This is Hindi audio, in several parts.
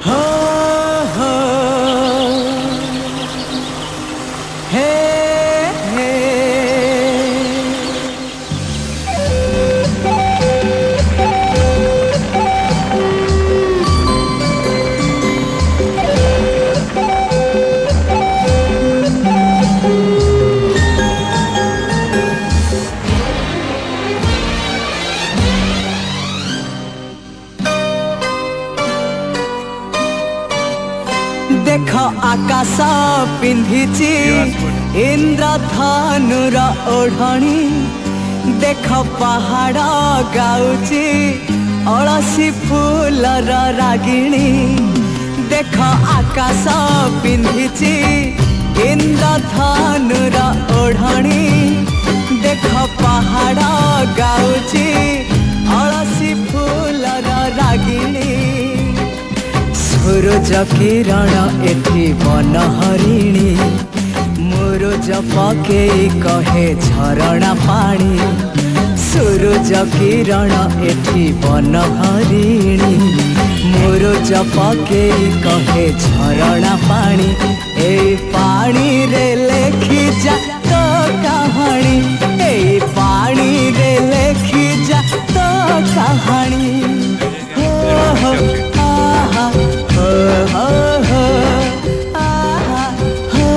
हो हो हे हे देख आकाश पिंधिची इंद्रधनुर ओढ़णी देख पहाड़ गाउची अलसी फूलर रागिणी देख आकाश पिंधिची इंद्रधनुर ओढ़णी देख पहाड़ गाउची अलसी फूलर रागिणी सूरज किरण एठी बन हरिणी मुरुज पकेई कहे झरणा पानी सूरज किरण एठी बन हरिणी मुरुज पकेई कहे झरणा पानी ए पानी रे लेखी जा तो कहानी ए पानी रे लेखी जा तो कहानी हो आहा हो हो आहा हो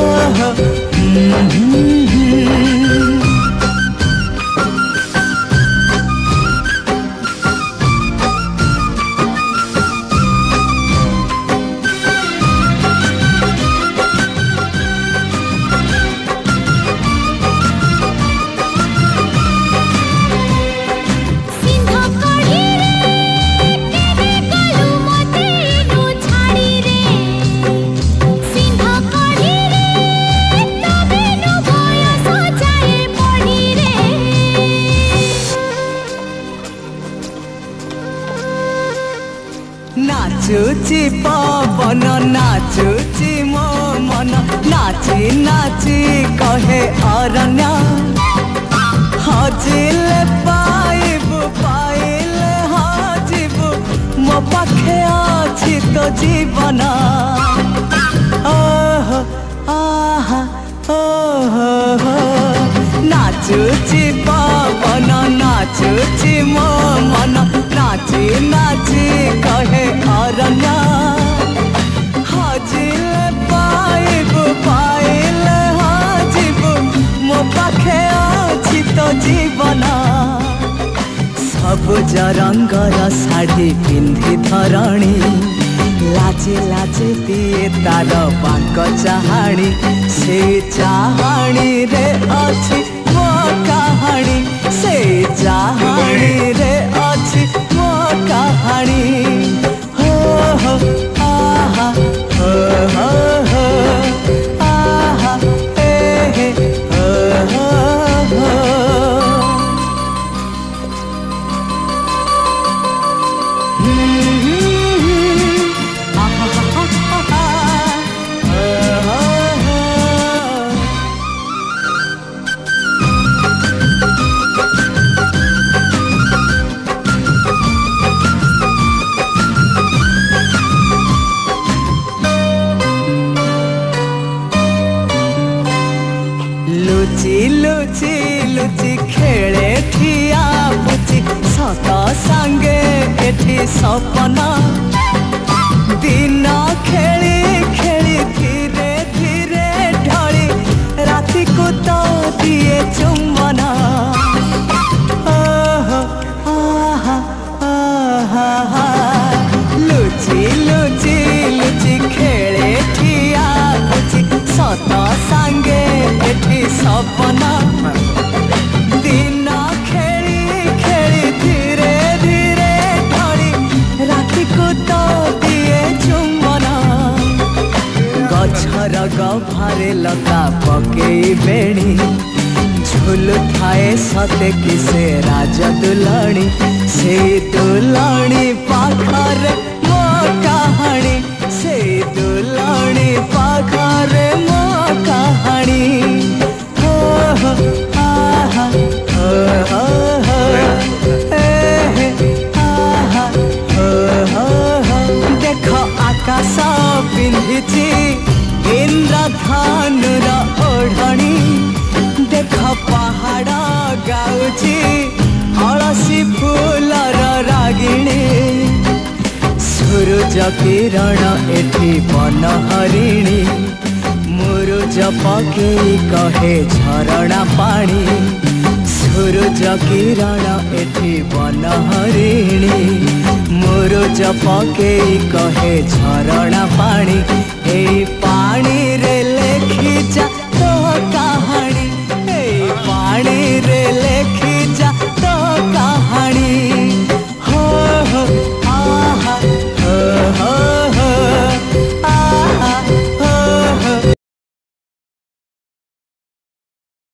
नाचुची पवन नाचुची मो मन नाची नाची कहे अरण्य हजिले पाइबु पाइले हजिबु मो पाखे अछि तो जीवन ओहो आहा ओहो नाचुची पवन नाचुची मो मन नाची नाची कहे अरण्य हजिले पाइबु पाइले हजिबु मो पाखे अछि तो जीवन सबुज रंगर शाढ़ी पिंधि धरणी लाचे लाचे दिए तार बांक चाहाणी से चाहाणी रे अछि मो कहानी से चाहाणी रे अछि मो कहानी हो हो आहा हो हो हो आहा हे हो हो हो लुचि लुचि लुचि खेले ठिया पुचि सत संगे एठी सपना दिन खेली खेली धीरे धीरे ढली राति को तो दिए चुम्बना ओहो आहा आहा लुचि लुचि लुचि खेले ठिया पुचि सत संगे एठी सपना दिन खेली खेली धीरे धीरे ढली राति को तो दिए चुम्बना गछर गभारे लता पकेई बेणी झुलु थाए सते कि से राज दुलाणी से दुलाणी पाखरे मो कहानी से दुलाणी पाखरे मो कहानी हो हो आहा हो हो हो आहा हो हो हो देख आकाश बास पिंधिची इंद्रधनुर ओढ़णी देख पहाड़ गाउची अलसी फूलर रागिणी सूरज किरण एठी बनहरिणी मुरुज पकेई कहे झरणा पानी सूरज किरण एठी बनहरिणी मुरुज पकेई कहे झरणा पानी एई पानी